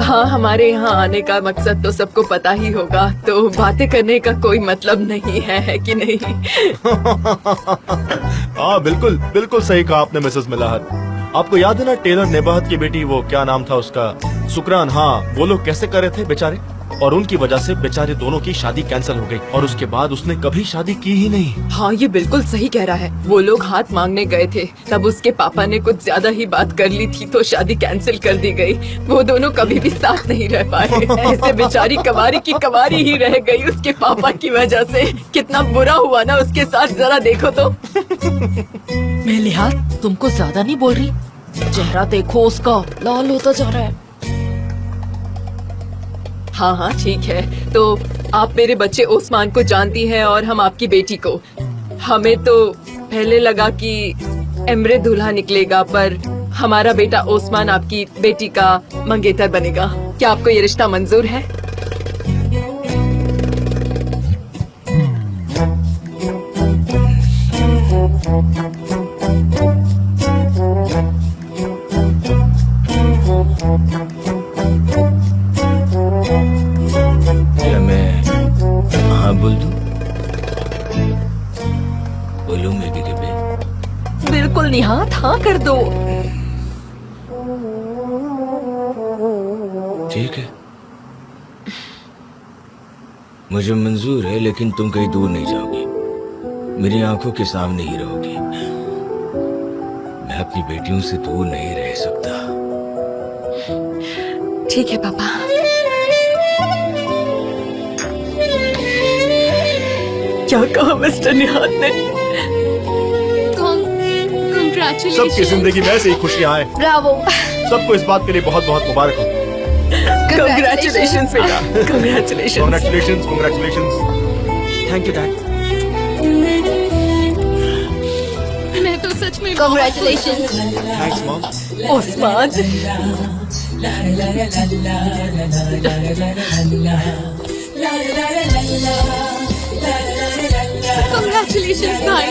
हाँ, हमारे यहाँ आने का मकसद तो सबको पता ही होगा, तो बातें करने का कोई मतलब नहीं है कि नहीं? हाँ, बिल्कुल बिल्कुल सही कहा आपने मिसेस मिलाहत। आपको याद है ना टेलर नेबाहत की बेटी, वो क्या नाम था उसका, सुकरान। हाँ, वो लोग कैसे कर रहे थे बेचारे, और उनकी वजह से बेचारे दोनों की शादी कैंसिल हो गई, और उसके बाद उसने कभी शादी की ही नहीं। हाँ, ये बिल्कुल सही कह रहा है। वो लोग हाथ मांगने गए थे, तब उसके पापा ने कुछ ज्यादा ही बात कर ली थी, तो शादी कैंसिल कर दी गई। वो दोनों कभी भी साथ नहीं रह पाए। ऐसे बेचारी कवारी की कवारी ही रह गई उसके पापा की वजह से। कितना बुरा हुआ ना उसके साथ, जरा देखो तो। मेलिहात, तुमको ज्यादा नहीं बोल रही? चेहरा देखो उसका, लाल होता जा रहा है। हाँ हाँ, ठीक है। तो आप मेरे बच्चे ओस्मान को जानती हैं और हम आपकी बेटी को। हमें तो पहले लगा कि एमरे दूल्हा निकलेगा, पर हमारा बेटा ओस्मान आपकी बेटी का मंगेतर बनेगा। क्या आपको ये रिश्ता मंजूर है? क्या मैं हाँ बोल दूं? बोलूं मैं कि बे? बिल्कुल निहात, हाँ कर दो। ठीक है, मुझे मंजूर है, लेकिन तुम कहीं दूर नहीं जाओगी, मेरी आंखों के सामने ही रहोगी। मैं अपनी बेटियों से दूर नहीं रह सकता। ठीक है पापा। क्या कहा मिस्टर निहात ने? सबकी जिंदगी में ऐसे ही खुशियाँ आए। ब्रावो। सबको इस बात के लिए बहुत बहुत मुबारक हो। Congratulations बेटा, congratulations। Congratulations, congratulations। Thank you dad. मैं तो सच में Congratulations। Thanks mom. Osman, Congratulations भाई।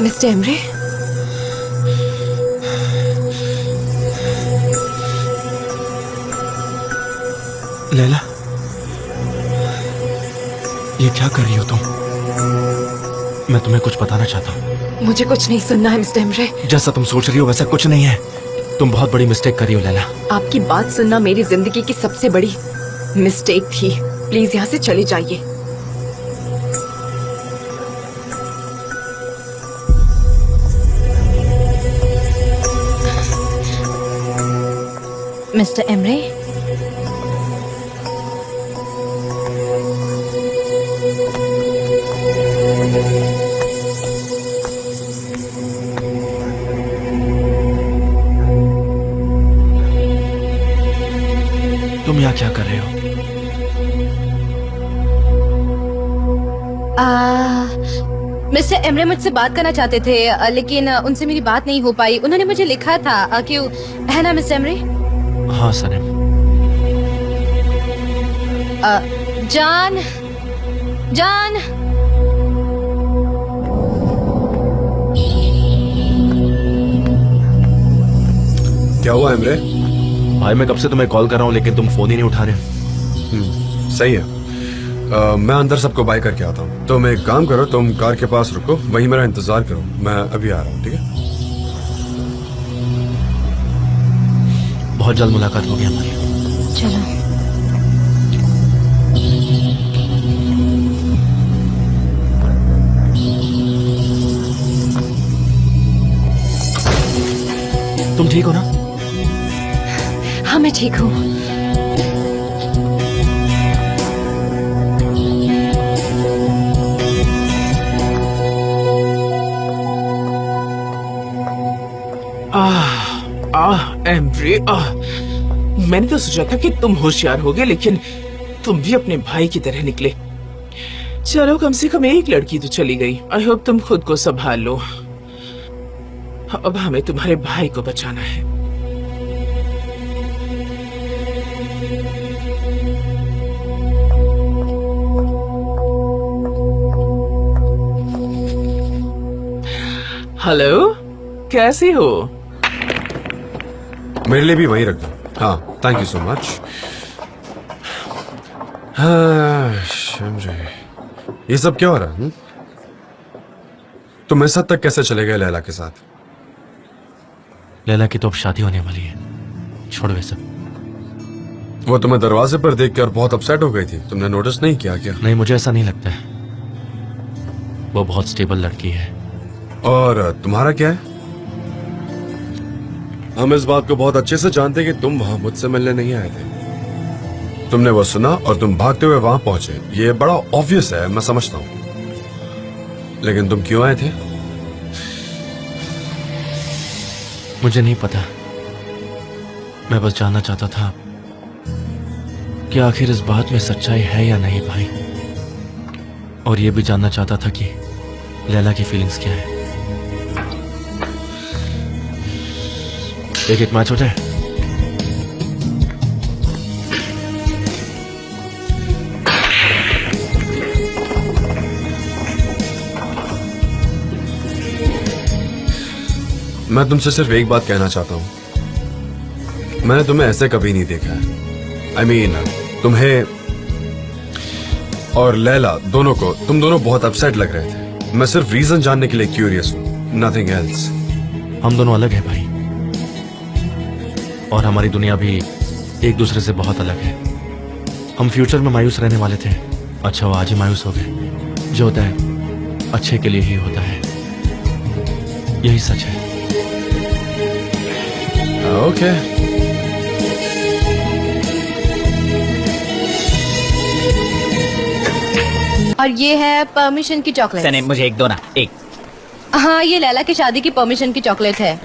मिस्टर एमरे, लैला, ये क्या कर रही हो तुम? मैं तुम्हें कुछ बताना चाहता हूँ। मुझे कुछ नहीं सुनना है मिस्टर एमरे। जैसा तुम सोच रही हो वैसा कुछ नहीं है। तुम बहुत बड़ी मिस्टेक कर रही हो लैला। आपकी बात सुनना मेरी जिंदगी की सबसे बड़ी मिस्टेक थी। प्लीज यहाँ से चले जाइए। मिस्टर एमरे, तुम यहाँ क्या कर रहे हो? मिस्टर एमरे मुझसे बात करना चाहते थे, लेकिन उनसे मेरी बात नहीं हो पाई। उन्होंने मुझे लिखा था, क्यों है ना मिस्टर एमरे? हाँ सनम। जान, जान। क्या हुआ एमरे? भाई मैं कब से तुम्हें कॉल कर रहा हूँ लेकिन तुम फोन ही नहीं उठा रहे। सही है। मैं अंदर सबको बाय करके आता हूँ। तुम एक काम करो, तुम कार के पास रुको, वहीं मेरा इंतजार करो, मैं अभी आ रहा हूँ। ठीक है? बहुत जल्द मुलाकात होगी हमारी। चलो। तुम ठीक हो ना? हाँ मैं ठीक हूँ। एमरे, मैंने तो सोचा था कि तुम होशियार होगे, लेकिन तुम भी अपने भाई की तरह निकले। चलो, कम से कम एक लड़की तो चली गई। आई होप तुम खुद को संभाल लो। अब हमें तुम्हारे भाई को बचाना है। हेलो, कैसी हो? मेरे लिए भी वहीं रख दो। हाँ, थैंक यू सो मच। हाँ, शमरे, ये सब क्या हो रहा है? तुम इस हद तक कैसे चले गए लैला के साथ? लैला की तो अब शादी होने वाली है, छोड़ वे सब। वो तुम्हें दरवाजे पर देख कर बहुत अपसेट हो गई थी, तुमने नोटिस नहीं किया क्या? नहीं, मुझे ऐसा नहीं लगता है। वो बहुत स्टेबल लड़की है। और तुम्हारा क्या है? हम इस बात को बहुत अच्छे से जानते हैं कि तुम वहां मुझसे मिलने नहीं आए थे। तुमने वो सुना और तुम भागते हुए वहां पहुंचे। ये बड़ा ऑब्वियस है, मैं समझता हूं, लेकिन तुम क्यों आए थे? मुझे नहीं पता। मैं बस जानना चाहता था कि आखिर इस बात में सच्चाई है या नहीं भाई। और ये भी जानना चाहता था कि लैला की फीलिंग्स क्या है। एक मैच हो जाए। मैं तुमसे सिर्फ एक बात कहना चाहता हूं। मैंने तुम्हें ऐसे कभी नहीं देखा है। I mean, तुम्हें और लैला दोनों को, तुम दोनों बहुत अपसेट लग रहे थे। मैं सिर्फ रीजन जानने के लिए क्यूरियस हूं, नथिंग एल्स। हम दोनों अलग हैं भाई, और हमारी दुनिया भी एक दूसरे से बहुत अलग है। हम फ्यूचर में मायूस रहने वाले थे। अच्छा, वो आज ही मायूस हो गए। जो होता है अच्छे के लिए ही होता है, यही सच है। ओके। और ये है परमिशन की चॉकलेट। सने, मुझे एक दो ना, एक। हाँ, ये लैला की शादी की परमिशन की चॉकलेट है।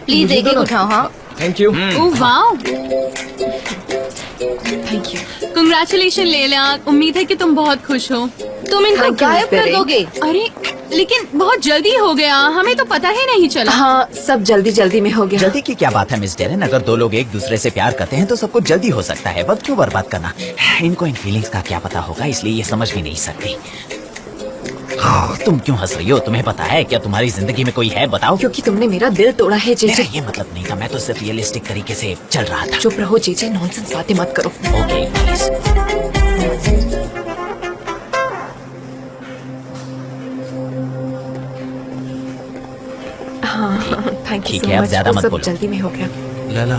प्लीज एक उठाओ। हाँ, thank you. Oh wow, thank you. Congratulation Laila. उम्मीद है कि तुम बहुत खुश हो। तुम इनको Thank you, गायब Miss कर Berry। दोगे? अरे लेकिन बहुत जल्दी हो गया, हमें तो पता ही नहीं चला। हाँ, सब जल्दी जल्दी में हो गया। जल्दी की क्या बात है मिस डेरेन? अगर दो लोग एक दूसरे से प्यार करते हैं तो सब कुछ जल्दी हो सकता है। वक्त क्यों बर्बाद करना? इनको इन फीलिंग्स का क्या पता होगा, इसलिए ये समझ भी नहीं सकती। तुम क्यों हंस रही हो? तुम्हें पता है क्या तुम्हारी जिंदगी में कोई है? बताओ। क्योंकि तुमने मेरा दिल तोड़ा है मेरा जेजे। ये मतलब नहीं था, मैं तो सिर्फ रियलिस्टिक तरीके से चल रहा था। चुप रहो जेजे, नॉनसेंस बातें मत करो। Okay please. हाँ, थैंक यू ठीक सो है, अब मच। ज्यादा वो मत सब बोलो। जल्दी में हो गया। Laila,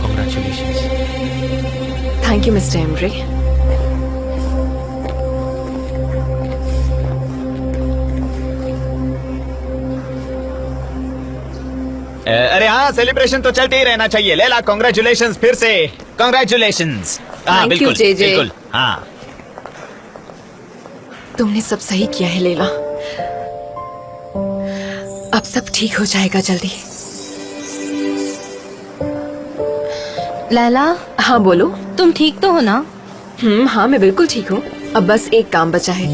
congratulations. Thank you mister Emre. अरे हाँ, सेलिब्रेशन तो चलते ही रहना चाहिए। लैला, कांग्रेचुलेशंस फिर से। कांग्रेचुलेशंस। हाँ Thank you, बिल्कुल जेजे। बिल्कुल। हाँ, तुमने सब सही किया है लैला। अब सब ठीक हो जाएगा जल्दी। लैला, हाँ बोलो। तुम ठीक तो हो ना? हाँ मैं बिल्कुल ठीक हूँ। अब बस एक काम बचा है।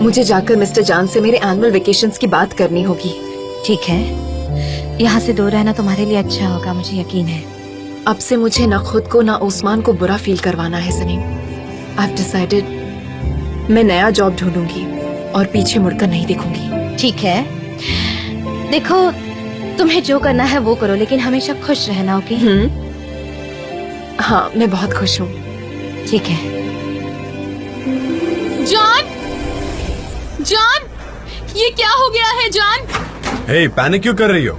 मुझे जाकर मिस्टर जान से मेरे एनुअल वेकेशंस की बात करनी होगी। ठीक है, यहाँ से दूर रहना तुम्हारे लिए अच्छा होगा, मुझे यकीन है। अब से मुझे न खुद को न ओस्मान को बुरा फील करवाना है सनीम। I've decided मैं नया जॉब ढूंढूंगी और पीछे मुड़कर नहीं देखूंगी। ठीक है, देखो तुम्हें जो करना है वो करो, लेकिन हमेशा खुश रहना। ओके? हाँ, मैं बहुत खुश हूँ। ठीक है। जान, जान, ये क्या हो गया है जान? हे, पैनिक क्यों कर रही हो?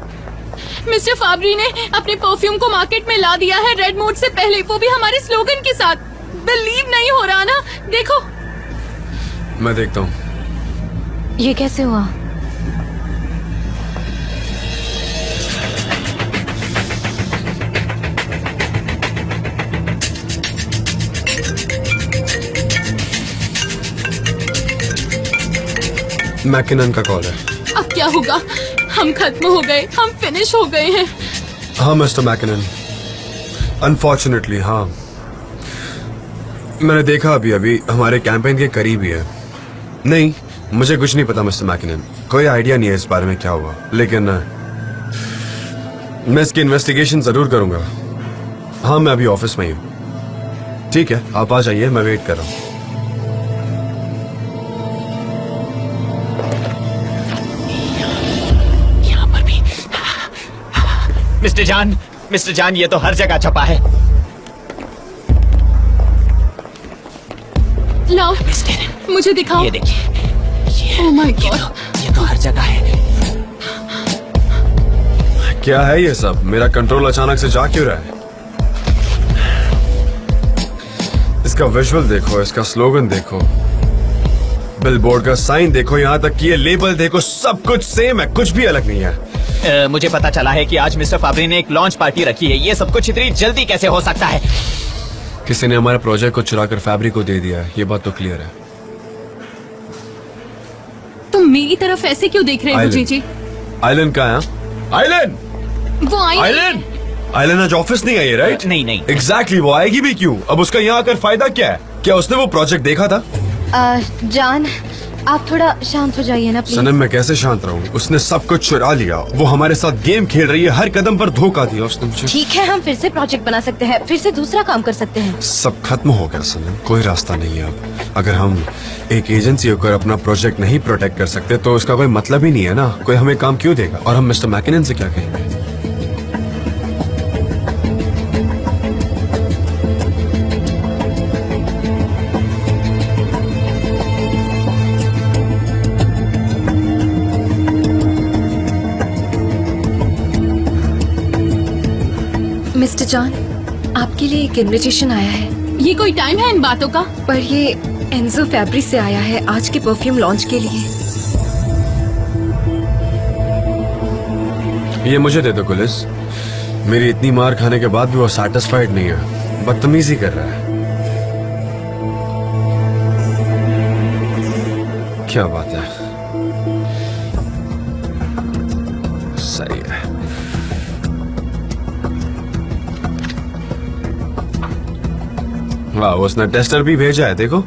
मिस्टर फाबरी ने अपने परफ्यूम को मार्केट में ला दिया है रेड मोड से पहले, वो भी हमारे स्लोगन के साथ। बिलीव नहीं हो रहा ना, देखो। मैं देखता हूँ। ये कैसे हुआ? मैकिनन का कॉल है। अब क्या होगा? हम खत्म हो गए, हम फिनिश हो गए हैं। हाँ मिस्टर मैकिनन, अनफॉर्चुनेटली हाँ। मैंने देखा अभी अभी हमारे कैंपेन के करीब ही है। नहीं, मुझे कुछ नहीं पता मिस्टर मैकिनन, कोई आइडिया नहीं है इस बारे में क्या हुआ, लेकिन मैं इसकी इन्वेस्टिगेशन जरूर करूंगा। हाँ, मैं अभी ऑफिस में ही हूँ। ठीक है, आप आ जाइए, मैं वेट कर रहा हूँ। मिस्टर जान, ये तो हर जगह छपा है। लाओ, मुझे दिखाओ। ये देखिए, ओह माय गॉड, ये तो हर जगह है। क्या है ये सब? मेरा कंट्रोल अचानक से जा क्यों रहा है? इसका विजुअल देखो, इसका स्लोगन देखो, बिलबोर्ड का साइन देखो, यहाँ तक कि ये लेबल देखो, सब कुछ सेम है, कुछ भी अलग नहीं है। मुझे पता चला है कि आज मिस्टर फाबरी ने एक लॉन्च पार्टी रखी है। ये सब कुछ इतनी जल्दी कैसे हो सकता है? किसी ने हमारे प्रोजेक्ट को चुराकर फैब्रिक को दे दिया है, ये बात तो क्लियर है। तुम मेरी तरफ ऐसे क्यों देख रहे हो जीजी? आइलैंड कहाँ है? आइलैंड, वो आई आइलैंड, आइलैंड आज ऑफिस नहीं आई, राइट? नहीं। एग्जैक्टली, वो आएगी भी क्यों? अब उसका यहाँ आकर फायदा क्या है? क्या उसने वो प्रोजेक्ट देखा था? जान, आप थोड़ा शांत हो जाइए ना प्लीज। सनम, मैं कैसे शांत रहूं? उसने सब कुछ चुरा लिया, वो हमारे साथ गेम खेल रही है, हर कदम पर धोखा दिया उसने मुझे। ठीक है, हम फिर से प्रोजेक्ट बना सकते हैं, फिर से दूसरा काम कर सकते हैं। सब खत्म हो गया सनम, कोई रास्ता नहीं है अब। अगर हम एक एजेंसी होकर अपना प्रोजेक्ट नहीं प्रोटेक्ट कर सकते तो इसका कोई मतलब ही नहीं है ना। कोई हमें काम क्यों देगा? और हम मिस्टर मैकिनन से क्या कहेंगे? मिस्टर जॉन, आपके लिए एक इनविटेशन आया है। ये कोई टाइम है इन बातों का? पर ये एंजो फैब्रिक से आया है आज के परफ्यूम लॉन्च के लिए। ये मुझे दे दो गुलिस। मेरी इतनी मार खाने के बाद भी वो सैटिस्फाइड नहीं है, बदतमीजी कर रहा है। क्या बात है, सही है। वाह, उसने टेस्टर भी भेजा है, देखो।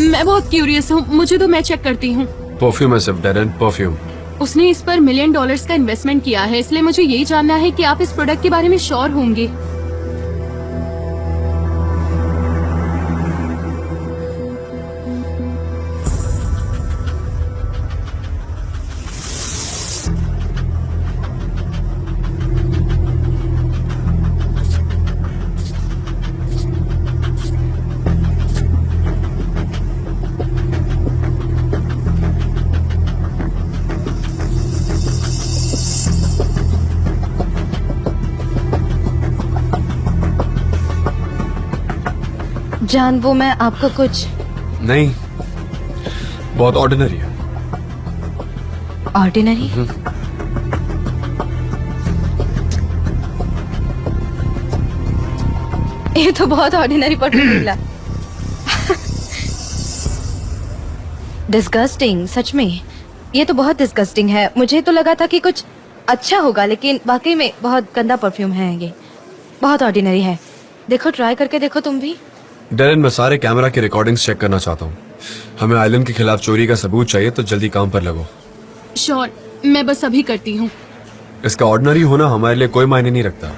मैं बहुत क्यूरियस हूँ, मुझे तो मैं चेक करती हूँ। परफ्यूम है सिर्फ, डेरन, परफ्यूम। उसने इस पर $1 मिलियन का इन्वेस्टमेंट किया है, इसलिए मुझे यही जानना है कि आप इस प्रोडक्ट के बारे में श्योर होंगे। जान, वो मैं आपको कुछ नहीं, बहुत ऑर्डिनरी है। ऑर्डिनरी? ये तो बहुत ऑर्डिनरी परफ्यूम मिला। डिस्गस्टिंग, सच में ये तो बहुत डिस्गस्टिंग है। मुझे तो लगा था कि कुछ अच्छा होगा, लेकिन वाकई में बहुत गंदा परफ्यूम है। ये बहुत ऑर्डिनरी है। देखो, ट्राई करके देखो तुम भी। डेरन, मैं सारे कैमरा की रिकॉर्डिंग्स चेक करना चाहता हूँ। हमें आइलैंड के खिलाफ चोरी का सबूत चाहिए, तो जल्दी काम पर लगो। श्योर, मैं बस अभी करती हूँ। इसका ऑर्डिनरी होना हमारे लिए कोई मायने नहीं रखता।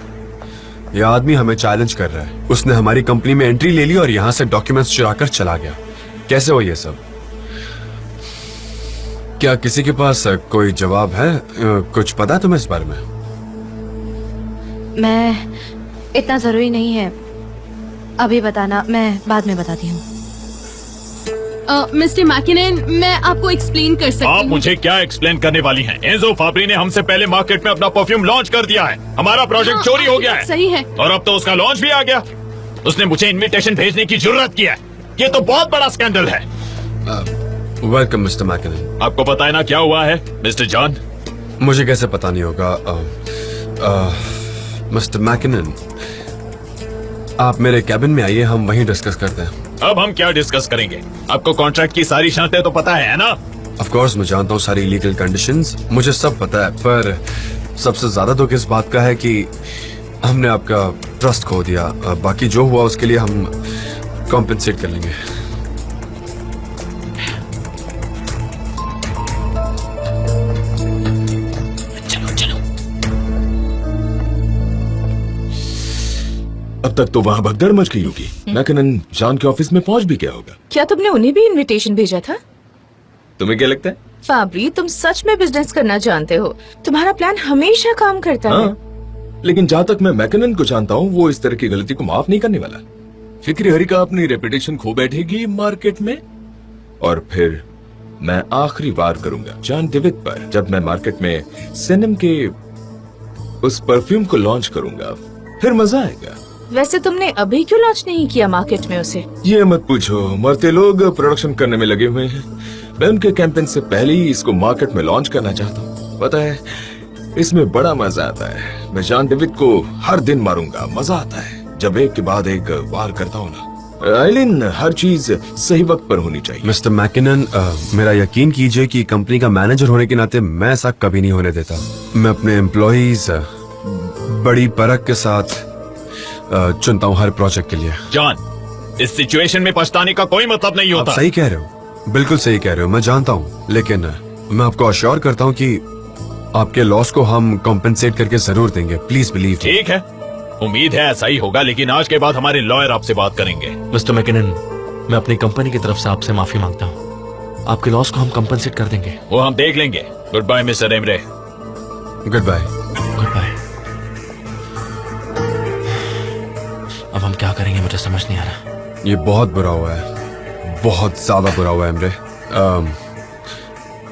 यह आदमी हमें चैलेंज कर रहा है। उसने हमारी कंपनी में एंट्री ले ली और यहाँ से डॉक्यूमेंट्स चुराकर चला गया। कैसे हो ये सब? क्या किसी के पास कोई जवाब है? कुछ पता है तुम्हें इस बारे में? मैं, इतना जरूरी नहीं है अभी बताना, मैं बाद में बताती हूँ। मिस्टर मैकिनन, मैं आपको एक्सप्लेन कर सकती आप हूँ। मुझे क्या एक्सप्लेन करने वाली हैं? एंजो फाब्री ने हमसे पहले मार्केट में अपना परफ्यूम लॉन्च कर दिया है। हमारा प्रोजेक्ट हाँ, चोरी हो गया है। सही है। और अब तो उसका लॉन्च भी आ गया। उसने मुझे इनविटेशन भेजने की जरूरत की है। ये तो बहुत बड़ा स्कैंडल है। Welcome mister McKinnon. आपको पता है ना क्या हुआ है मिस्टर जॉन? मुझे कैसे पता नहीं होगा? मिस्टर मैकिनन, आप मेरे कैबिन में आइए, हम वहीं डिस्कस करते हैं। अब हम क्या डिस्कस करेंगे? आपको कॉन्ट्रैक्ट की सारी शर्तें तो पता है ना? ऑफ कोर्स मैं जानता हूँ सारी लीगल कंडीशंस, मुझे सब पता है, पर सबसे ज्यादा दुख इस बात का है कि हमने आपका ट्रस्ट खो दिया। बाकी जो हुआ उसके लिए हम कॉम्पेंसेट कर लेंगे। अब तक तो वहाँ भगदड़ मच गई होगी। मैकिनन जॉन के ऑफिस में पहुंच भी गया होगा। क्या तुमने उन्हें भी इनविटेशन भेजा था? तुम्हें क्या लगता है? फाब्री, तुम सच में बिजनेस करना जानते हो। तुम्हारा प्लान हमेशा काम करता है। लेकिन जहाँ तक मैं मैकिनन को जानता हूँ, वो इस तरह की गलती को माफ नहीं करने वाला। फिक्री हरी का अपनी रेपुटेशन खो बैठेगी मार्केट में, और फिर मैं आखिरी वार करूंगा जॉन डेविड पर जब मैं मार्केट में सेनम के उस परफ्यूम को लॉन्च करूंगा। फिर मजा आएगा। वैसे तुमने अभी क्यों लॉन्च नहीं किया मार्केट में उसे? ये मत पूछो, मरते लोग प्रोडक्शन करने में लगे हुए हैं। मैं उनके कैंपेन से पहले ही इसको मार्केट में लॉन्च करना चाहता हूँ। पता है, इसमें बड़ा मजा आता है। मैं जॉन डेविड को हर दिन मारूंगा। मजा आता है जब एक के बाद एक वार करता हूँ ना। आइलिन, हर चीज सही वक्त पर होनी चाहिए। मिस्टर मैकिनन, मेरा यकीन कीजिए कि कंपनी का मैनेजर होने के नाते मैं ऐसा कभी नहीं होने देता। मैं अपने एम्प्लॉइज बड़ी परख के साथ चुनता हूँ हर प्रोजेक्ट के लिए। जॉन, इस सिचुएशन में पछताने का कोई मतलब नहीं आप होता। सही कह रहे हो, बिल्कुल सही कह रहे हो, मैं जानता हूँ। लेकिन मैं आपको अश्योर करता हूँ कि आपके लॉस को हम कॉम्पेंसेट करके जरूर देंगे। Please believe. ठीक है, उम्मीद है ऐसा ही होगा, लेकिन आज के बाद हमारे लॉयर आपसे बात करेंगे। मिस्टर मैकिनन, मैं अपनी कंपनी की तरफ से आपसे माफी मांगता हूँ। आपके लॉस को हम कंपनसेट कर देंगे। वो हम देख लेंगे। Goodbye mister Emre. Goodbye. Goodbye. अब हम क्या करेंगे मुझे समझ नहीं आ रहा। ये बहुत बुरा हुआ है, बहुत ज्यादा बुरा हुआ है एमरे।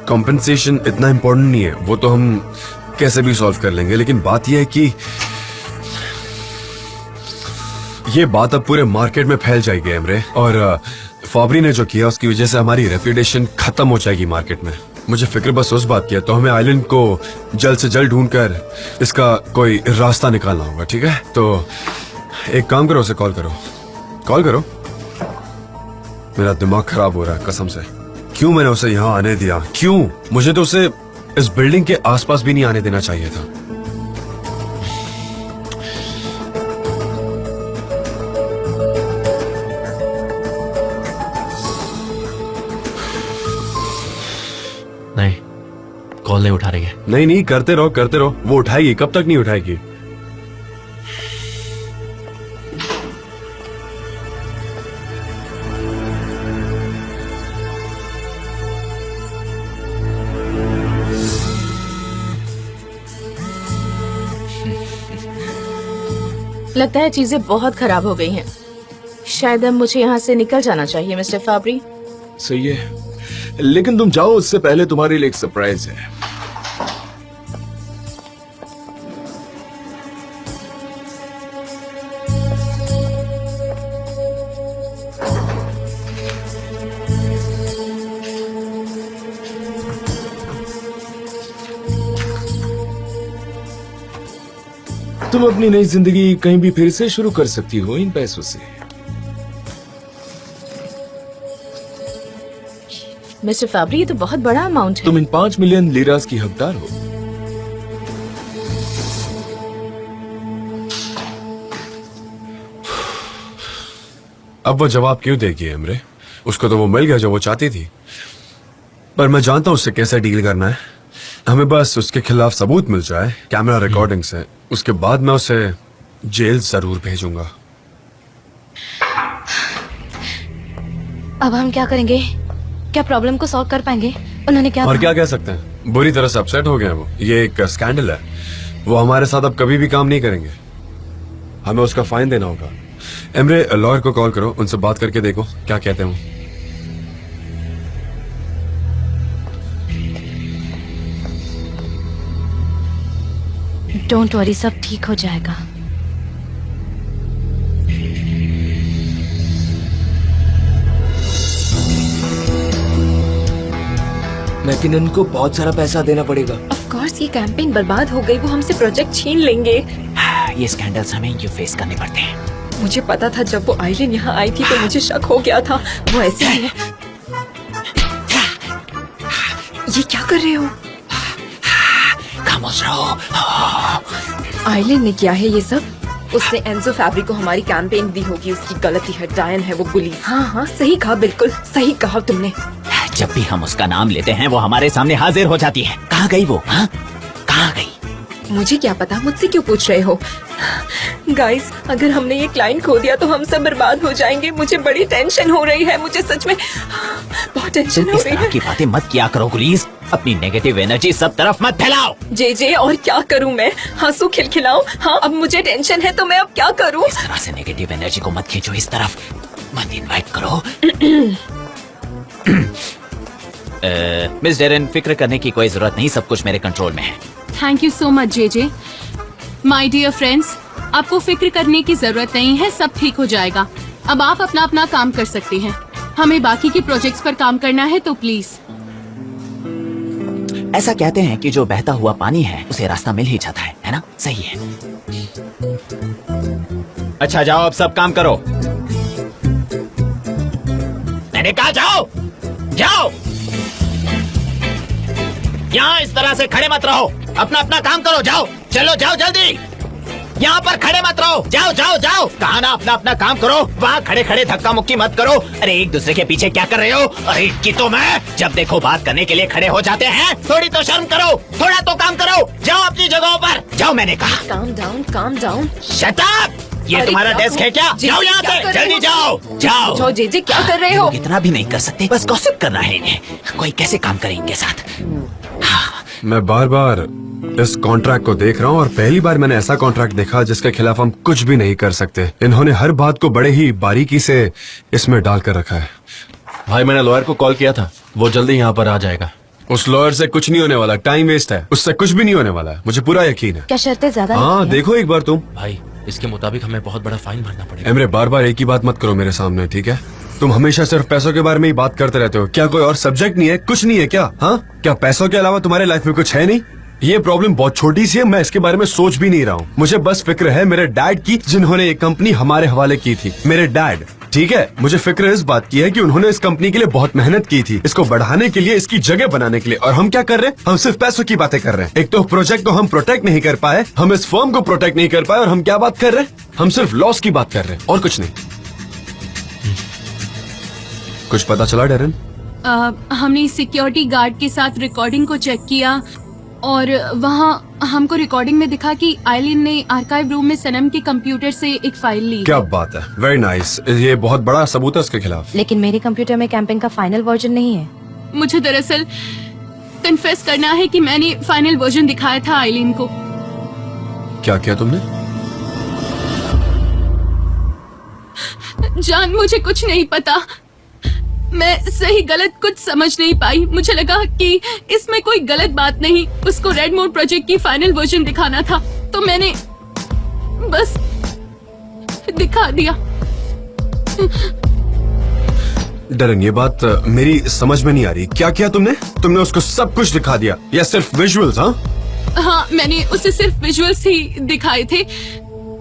कॉम्पेंसेशन इतना इम्पोर्टेंट नहीं है, वो तो हम कैसे भी सॉल्व कर लेंगे। लेकिन बात यह है कि ये बात अब पूरे मार्केट में फैल जाएगी एमरे, और फाब्री ने जो किया उसकी वजह से हमारी रेपुटेशन खत्म हो जाएगी मार्केट में। मुझे फिक्र बस उस बात की है, तो हमें आइलैंड को जल्द से जल्द ढूंढकर इसका कोई रास्ता निकालना होगा। ठीक है, तो एक काम करो, उसे कॉल करो। कॉल करो। मेरा दिमाग खराब हो रहा है कसम से। क्यों मैंने उसे यहाँ आने दिया? क्यों? मुझे तो उसे इस बिल्डिंग के आसपास भी नहीं आने देना चाहिए था। नहीं, कॉल नहीं उठा रही है। नहीं नहीं, करते रहो करते रहो, वो उठाएगी। कब तक नहीं उठाएगी? लगता है चीजें बहुत खराब हो गई हैं। शायद अब मुझे यहाँ से निकल जाना चाहिए मिस्टर फाब्री। सही है, लेकिन तुम जाओ, उससे पहले तुम्हारे लिए एक सरप्राइज है। तुम अपनी नई जिंदगी कहीं भी फिर से शुरू कर सकती हो इन पैसों से। मिस्टर फाब्री, ये तो बहुत बड़ा अमाउंट है। तुम इन 5 मिलियन लीरास की हकदार हो। अब वो जवाब क्यों देगी एमरे? उसको तो वो मिल गया जो वो चाहती थी। पर मैं जानता हूं उससे कैसे डील करना है। हमें बस उसके खिलाफ सबूत मिल जाए, कैमरा रिकॉर्डिंग से, उसके बाद मैं उसे जेल जरूर भेजूंगा। अब हम क्या करेंगे? क्या प्रॉब्लम को सॉल्व कर पाएंगे? उन्होंने क्या और कहा? क्या कह सकते हैं, बुरी तरह से अपसेट हो गए हैं वो। ये एक स्कैंडल है, वो हमारे साथ अब कभी भी काम नहीं करेंगे। हमें उसका फाइन देना होगा। एमरे, लॉयर को कॉल करो, उनसे बात करके देखो क्या कहते हैं वो। डोंट वरी, सब ठीक हो जाएगा। मैकिनन को बहुत सारा पैसा देना पड़ेगा। ऑफ कोर्स ये कैंपेन बर्बाद हो गई, वो हमसे प्रोजेक्ट छीन लेंगे। ये स्कैंडल्स हमें यूं फेस करने पड़ते हैं। मुझे पता था जब वो आइलिन यहाँ आई थी तो मुझे शक हो गया था। वो ऐसे ही है। ये क्या कर रहे हो? खामोश रहो। आइलिन ने किया है ये सब? उसने एंजो फैब्रिक को हमारी कैंपेन दी होगी, उसकी गलती है। डायन है वो बुली। हाँ हाँ सही कहा, बिल्कुल सही कहा तुमने। जब भी हम उसका नाम लेते हैं वो हमारे सामने हाजिर हो जाती है। कहाँ गई वो? हाँ कहाँ गई? मुझे क्या पता, मुझसे क्यों पूछ रहे हो? गाइस, अगर हमने ये क्लाइंट खो दिया तो हम सब बर्बाद हो जाएंगे। मुझे बड़ी टेंशन हो रही है, मुझे सच में बहुत टेंशन हो इस रही तरह है। की बातें मत किया करो गुलीज, अपनी नेगेटिव एनर्जी सब तरफ मत फैलाओ। जे और क्या करूं मैं? हंसू खिलखिलाऊं? हाँ अब मुझे टेंशन है तो मैं अब क्या करूं? इस तरह से नेगेटिव एनर्जी को मत खींचो इस तरफ, मत इनवाइट करो। मिस डेरेन, फिक्र करने की कोई जरूरत नहीं, सब कुछ मेरे कंट्रोल में है। Thank you so much J. My dear friends, आपको फिक्र करने की जरूरत नहीं है, सब ठीक हो जाएगा। अब आप अपना अपना काम कर सकते हैं। हमें बाकी के प्रोजेक्ट्स पर काम करना है तो प्लीज। ऐसा कहते हैं कि जो बहता हुआ पानी है उसे रास्ता मिल ही जाता है ना? सही है। अच्छा जाओ, अब सब काम करो। मैंने कहा जाओ, जाओ। यहाँ इस तरह से खड़े मत रहो, अपना अपना काम करो। जाओ, चलो जाओ जल्दी, यहाँ पर खड़े मत रहो। जाओ जाओ जाओ, कहा ना अपना अपना काम करो। वहाँ खड़े खड़े धक्का मुक्की मत करो। अरे एक दूसरे के पीछे क्या कर रहे हो? अरे की तो मैं, जब देखो बात करने के लिए खड़े हो जाते हैं। थोड़ी तो शर्म करो, थोड़ा तो काम करो। जाओ अपनी जगहों पर जाओ, मैंने कहा। Calm down, calm down. Shut up! ये अरे तुम्हारा क्या डेस्क है क्या? जी, जाओ यहाँ क्या से, कर रहे जल्दी हो? जाओ जाओ। जाओ जे क्या कर रहे हो? लोग इतना भी नहीं कर सकते, बस गॉसिप करना है इन्हें। कोई कैसे काम करे इनके साथ? मैं बार बार इस कॉन्ट्रैक्ट को देख रहा हूँ और पहली बार मैंने ऐसा कॉन्ट्रैक्ट देखा जिसके खिलाफ हम कुछ भी नहीं कर सकते। इन्होंने हर बात को बड़े ही बारीकी से इसमें डाल कर रखा है। भाई मैंने लॉयर को कॉल किया था, वो जल्दी यहाँ पर आ जाएगा। उस लॉयर से कुछ नहीं होने वाला, टाइम वेस्ट है। उससे कुछ भी नहीं होने वाला है, मुझे पूरा यकीन है। क्या शर्तें ज्यादा हाँ लगती हैं? देखो एक बार तुम। भाई इसके मुताबिक हमें बहुत बड़ा फाइन भरना पड़ेगा। एमरे बार बार एक ही बात मत करो मेरे सामने, ठीक है? तुम हमेशा सिर्फ पैसों के बारे में ही बात करते रहते हो। क्या कोई और सब्जेक्ट नहीं है? कुछ नहीं है क्या? हाँ क्या पैसों के अलावा तुम्हारे लाइफ में कुछ है नहीं? ये प्रॉब्लम बहुत छोटी सी है, मैं इसके बारे में सोच भी नहीं रहा हूँ। मुझे बस फिक्र है मेरे डैड की, जिन्होंने ये कंपनी हमारे हवाले की थी। मेरे डैड, ठीक है? मुझे फिक्र इस बात की है कि उन्होंने इस कंपनी के लिए बहुत मेहनत की थी, इसको बढ़ाने के लिए, इसकी जगह बनाने के लिए। और हम क्या कर रहे हैं? हम सिर्फ पैसों की बातें कर रहे हैं। एक तो प्रोजेक्ट को हम प्रोटेक्ट नहीं कर पाए, हम इस फर्म को प्रोटेक्ट नहीं कर पाए, और हम क्या बात कर रहे हैं? हम सिर्फ लॉस की बात कर रहे हैं और कुछ नहीं। कुछ पता चला डेरन? हमने सिक्योरिटी गार्ड के साथ रिकॉर्डिंग को चेक किया और वहाँ हमको रिकॉर्डिंग में दिखा कि आइलिन ने आर्काइव रूम में सनम के कंप्यूटर से एक फाइल ली। क्या बात है, वेरी नाइस। ये बहुत बड़ा सबूत है उसके खिलाफ। लेकिन मेरे कंप्यूटर में कैंपेन का फाइनल वर्जन नहीं है। मुझे दरअसल कन्फेस करना है कि मैंने फाइनल वर्जन दिखाया था आइलिन को। क्या किया तुमने? जान, मुझे कुछ नहीं पता। मैं सही गलत कुछ समझ नहीं पाई। मुझे लगा कि इसमें कोई गलत बात नहीं, उसको रेड मोड प्रोजेक्ट की फाइनल वर्जन दिखाना था, तो मैंने बस दिखा दिया। डरन, ये बात मेरी समझ में नहीं आ रही। क्या किया तुमने? तुमने उसको सब कुछ दिखा दिया या सिर्फ विजुअल्स? हाँ, मैंने उसे सिर्फ विजुअल्स ही दिखाए थे,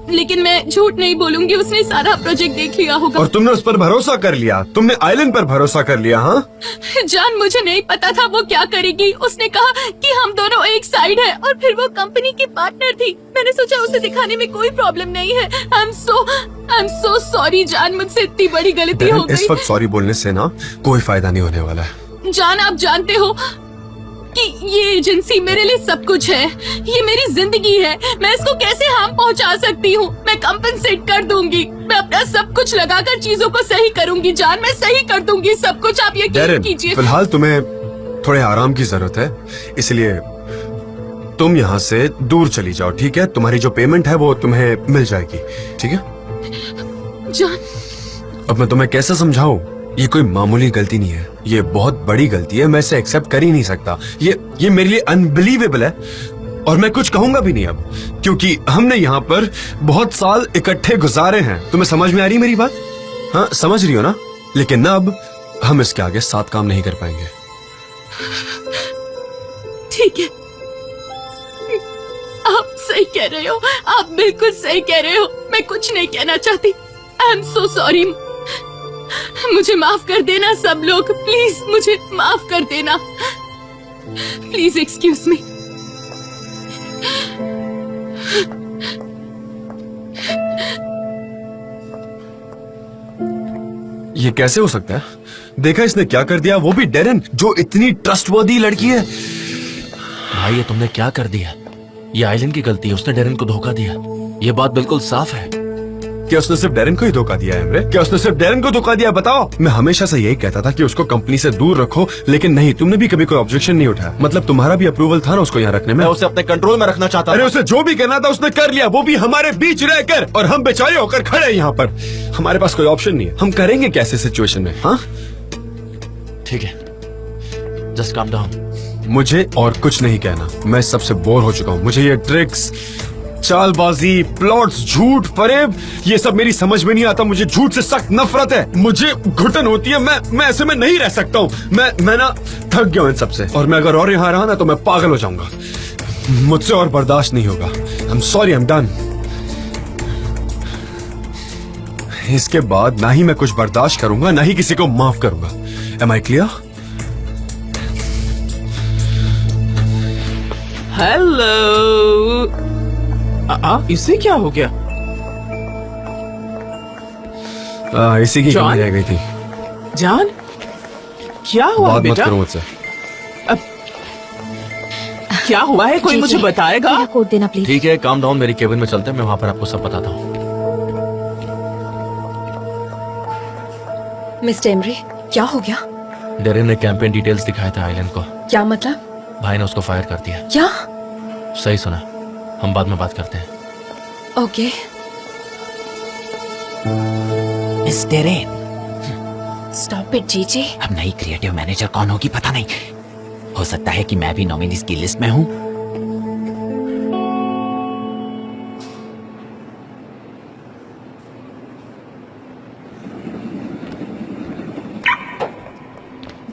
लेकिन मैं झूठ नहीं बोलूंगी, उसने सारा प्रोजेक्ट देख लिया होगा। और तुमने उस पर भरोसा कर लिया? तुमने आइलैंड पर भरोसा कर लिया? हाँ जान, मुझे नहीं पता था वो क्या करेगी। उसने कहा कि हम दोनों एक साइड हैं और फिर वो कंपनी की पार्टनर थी। मैंने सोचा उसे दिखाने में कोई प्रॉब्लम नहीं है। आई एम सो सॉरी जान, मुझसे इतनी बड़ी गलती हो गई। इस वक्त सॉरी बोलने से ना कोई फायदा नहीं होने वाला है। जान, आप जानते हो कि ये एजेंसी मेरे लिए सब कुछ है, ये मेरी जिंदगी है। मैं इसको कैसे हार्म पहुंचा सकती हूँ? मैं कंपनसेट कर दूंगी, मैं अपना सब कुछ लगाकर चीजों को सही करूंगी। जान, मैं सही कर दूंगी सब कुछ, आप यकीन कीजिए। फिलहाल तुम्हें थोड़े आराम की जरूरत है, इसलिए तुम यहाँ से दूर चली जाओ, ठीक है? तुम्हारी जो पेमेंट है वो तुम्हें मिल जाएगी, ठीक है? जान, अब मैं तुम्हें कैसे समझाऊं? ये कोई मामूली गलती नहीं है, ये बहुत बड़ी गलती है। मैं इसे एक्सेप्ट कर ही नहीं सकता। ये मेरे लिए अनबिलीवेबल है और मैं कुछ कहूंगा भी नहीं अब, क्योंकि हमने यहाँ पर बहुत साल इकट्ठे गुजारे हैं। तुम्हें समझ में आ रही मेरी बात? हाँ, समझ रही हो ना? लेकिन ना अब हम इसके आगे साथ काम नहीं कर पाएंगे। ठीक है, आप सही कह रहे हो, आप बिल्कुल सही कह रहे हो। मैं कुछ नहीं कहना चाहती। I am so sorry. मुझे माफ कर देना सब लोग, प्लीज मुझे माफ कर देना। Please excuse me. ये कैसे हो सकता है? देखा इसने क्या कर दिया, वो भी डेरेन, जो इतनी ट्रस्टवर्दी लड़की है। भाई ये तुमने क्या कर दिया? ये आइलैंड की गलती है, उसने डेरेन को धोखा दिया। ये बात बिल्कुल साफ है। क्या उसने सिर्फ डेरेन को ही धोखा दिया है एमरे? क्या उसने सिर्फ डेरेन को धोखा दिया? बताओ। मैं हमेशा से यही कहता था कि उसको कंपनी से दूर रखो, लेकिन नहीं, तुमने भी कभी कोई ऑब्जेक्शन नहीं उठाया। मतलब तुम्हारा भी अप्रूवल था ना उसको यहाँ रखने में? मैं उसे अपने कंट्रोल में रखना चाहता था। अरे उसे जो भी करना था उसने कर लिया, वो भी हमारे बीच रहकर, और हम बेचारे होकर खड़े हैं यहाँ पर। हमारे पास कोई ऑप्शन नहीं है। हम करेंगे कैसे सिचुएशन में? हाँ ठीक है, जस्ट काम डाउन। मुझे और कुछ नहीं कहना, मैं सबसे बोर हो चुका हूँ। मुझे ये ट्रिक्स, चालबाजी, प्लॉट्स, झूठ, फरेब, ये सब मेरी समझ में नहीं आता। मुझे झूठ से सख्त नफरत है, मुझे घुटन होती है। मैं ऐसे में नहीं रह सकता हूँ। मैं ना थक गया हूँ इन सबसे, और मैं अगर और यहाँ रहा ना तो मैं पागल हो जाऊंगा। मुझसे और बर्दाश्त नहीं होगा। I am sorry, I am done. इसके बाद ना ही मैं कुछ बर्दाश्त करूंगा, ना ही किसी को माफ करूंगा। Am I clear? हेलो। इसे क्या हो गया? इसी की कमी रह गई थी। जान, क्या हुआ बात मत बेटा? करो मुझसे। क्या हुआ है, कोई मुझे बताएगा? मेरा कोट देना प्लीज। ठीक है, काम डाउन, मेरी केबिन में चलते हैं, मैं वहां पर आपको सब बताता हूँ। मिस्टर एमरे, क्या हो गया? डेरेन ने कैंपेन डिटेल्स दिखाए थे आइलैंड को। क्या मतलब? भाई ने उसको फायर कर दिया। क्या? सही सुना, हम बाद में बात करते हैं। Okay. Miss Darren, stop it जीजी। अब नई क्रिएटिव मैनेजर कौन होगी पता नहीं। हो सकता है कि मैं भी नॉमिनीज की लिस्ट में हूँ।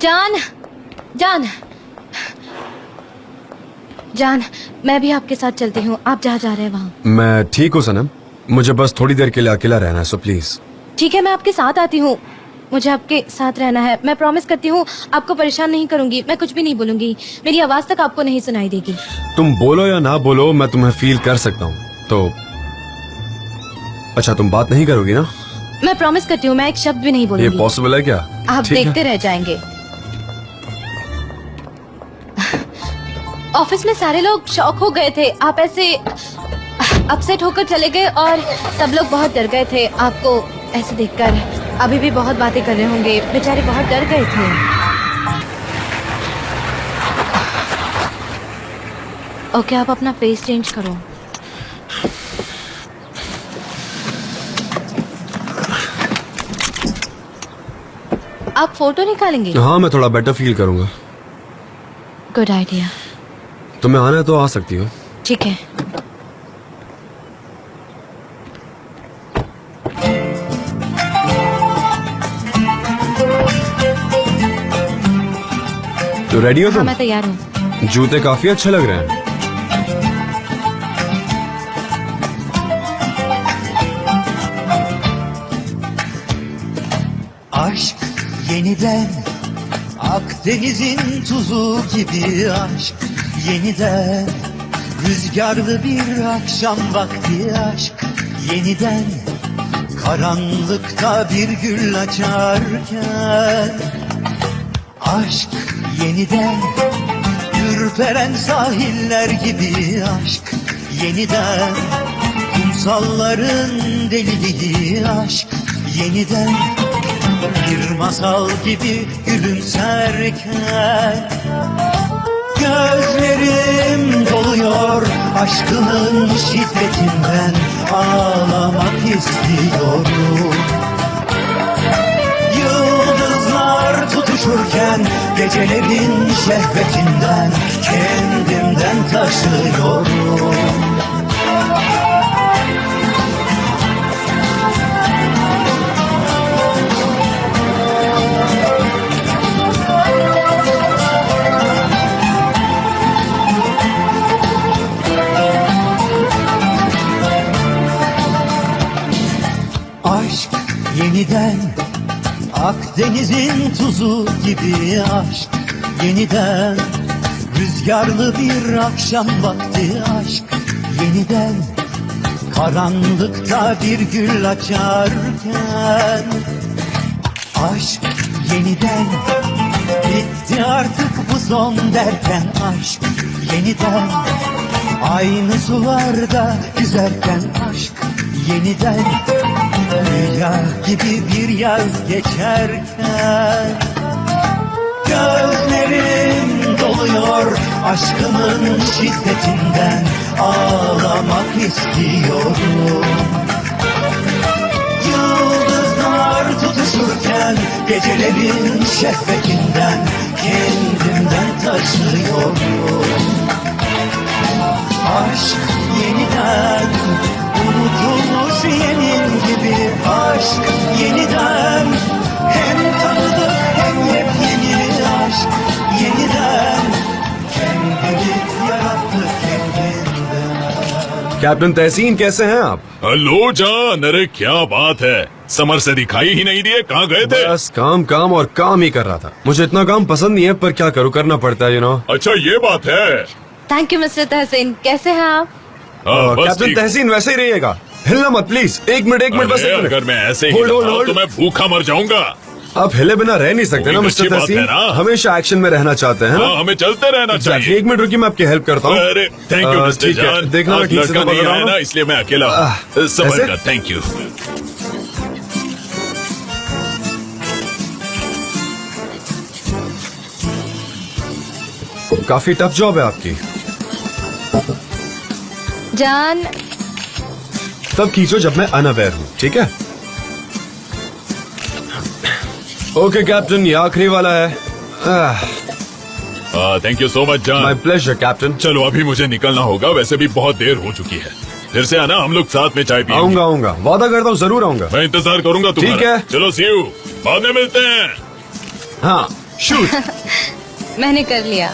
जान, जान, जान, मैं भी आपके साथ चलती हूँ। आप जहाँ जा रहे हैं वहाँ। मैं ठीक हूँ सनम, मुझे बस थोड़ी देर के लिए अकेला रहना है, सो प्लीज। ठीक है, मैं आपके साथ आती हूँ। मुझे आपके साथ रहना है। मैं प्रॉमिस करती हूँ आपको परेशान नहीं करूंगी। मैं कुछ भी नहीं बोलूंगी। मेरी आवाज तक आपको नहीं सुनाई देगी। तुम बोलो या ना बोलो, मैं तुम्हें फील कर सकता हूँ। तो अच्छा, तुम बात नहीं करोगी ना? मैं प्रॉमिस करती हूँ, मैं एक शब्द भी नहीं ये बोलूंगी। पॉसिबल है क्या? आप ठीक है। देखते रह जाएंगे। ऑफिस में सारे लोग शॉक हो गए थे। आप ऐसे अपसेट होकर चले गए और सब लोग बहुत डर गए थे आपको ऐसे देखकर। अभी भी बहुत बातें कर रहे होंगे, बेचारे बहुत डर गए थे। ओके, आप अपना फेस चेंज करो। आप फोटो निकालेंगे? हाँ, मैं थोड़ा बेटर फील करूंगा। Good idea. तुम्हें आना है तो आ सकती हो। ठीक है। तो रेडी हो हाँ, तुम? मैं तैयार हूँ। जूते काफी अच्छे लग रहे हैं। Aşk yeniden Akdeniz'in tuzu gibi aşk yeniden Rüzgarlı bir akşam vakti aşk yeniden Karanlıkta bir gül açarken Aşk yeniden Ürperen sahiller gibi aşk yeniden Kumsalların deliliği aşk yeniden Bir masal gibi gülümserken Gözlerim doluyor aşkının şiddetinden Ağlamak istiyorum Yıldızlar tutuşur tutuşurken gecelerin şehvetinden kendimden taşıyorum. Aşk yeniden Akdeniz'in tuzu gibi aşk yeniden rüzgarlı bir akşam vakti aşk yeniden karanlıkta bir gül açarken aşk yeniden bitti artık bu son derken aşk yeniden aynı sularda yüzerken aşk yeniden rüya gibi bir yaz geçerken gözlerim doluyor aşkımın şiddetinden ağlamak istiyorum. Yıldızlar tutuşurken gecelerin şehvetinden kendimden taşıyorum. Aşk yeniden unutulmuş yemin gibi aşk yeniden hem tanıdık hem yepyeni aşk yeniden kendini yarattı kendinden. Captain Tahseen कैसे हैं आप? Hello जान, अरे क्या बात है, summer से दिखाई ही नहीं दिए, कहाँ गए थे? बस काम काम और काम ही कर रहा था. मुझे इतना काम पसंद नहीं है पर क्या करूँ, करना पड़ता है, यू नो. अच्छा ये बात है. थैंक यू मिस्टर तहसीन, कैसे हैं आप? बस कैप्टन ठीक। तहसीन वैसे ही रहिएगा, हिलना मत प्लीज. एक मिनट बस अरे, एक मिनट. अगर मैं ऐसे ही Hold, hold, रहा hold. तो मैं भूखा मर जाऊंगा. आप हिले बिना रह नहीं सकते ना वो भी मिस्टर अच्छी बात तहसीन. है ना. हमेशा एक्शन में रहना चाहते हैं ना. हाँ, हमें चलते रहना चाहिए. एक मिनट रुकिए, मैं आपकी हेल्प करता हूँ. अरे थैंक यू मिस्टर ठीक है, जान. देखना मैं आज ठीक से लड़का तो नहीं पकड़ रहा आया हूँ. ना, इसलिए मैं अकेला हूँ. सबर ऐसे? का थैंक यू. काफी टफ जॉब है आपकी. जान तब खींचो जब मैं अनअवेयर हूँ, ठीक है? ओके कैप्टन, ये आखिरी वाला है. थैंक यू सो मच जान. My pleasure captain. चलो अभी मुझे निकलना होगा, वैसे भी बहुत देर हो चुकी है. फिर से आना, हम लोग साथ में चाय पिएंगे. आऊंगा, वादा करता हूँ जरूर आऊंगा. मैं इंतजार करूंगा तुम्हारा. ठीक है. चलो सी यू, बाद में मिलते हैं. हाँ शूट. मैंने कर लिया.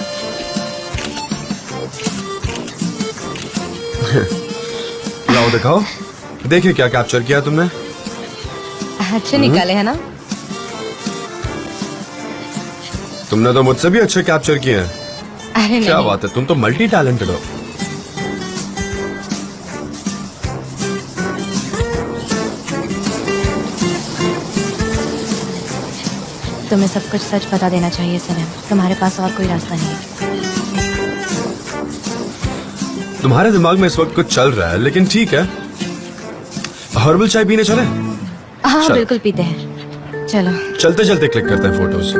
लाओ दिखाओ, देखिए क्या कैप्चर किया तुमने. अच्छे निकाले है ना? तुमने तो मुझसे भी अच्छे कैप्चर किए हैं. अरे क्या नहीं, बात है, तुम तो मल्टी टैलेंटेड हो. तुम्हें सब कुछ सच बता देना चाहिए सनम. तुम्हारे पास और कोई रास्ता नहीं है. तुम्हारे दिमाग में इस वक्त कुछ चल रहा है, लेकिन ठीक है. हर्बल चाय पीने चले? हाँ चलो। बिल्कुल पीते हैं, चलो. चलते चलते क्लिक करते हैं फोटोज.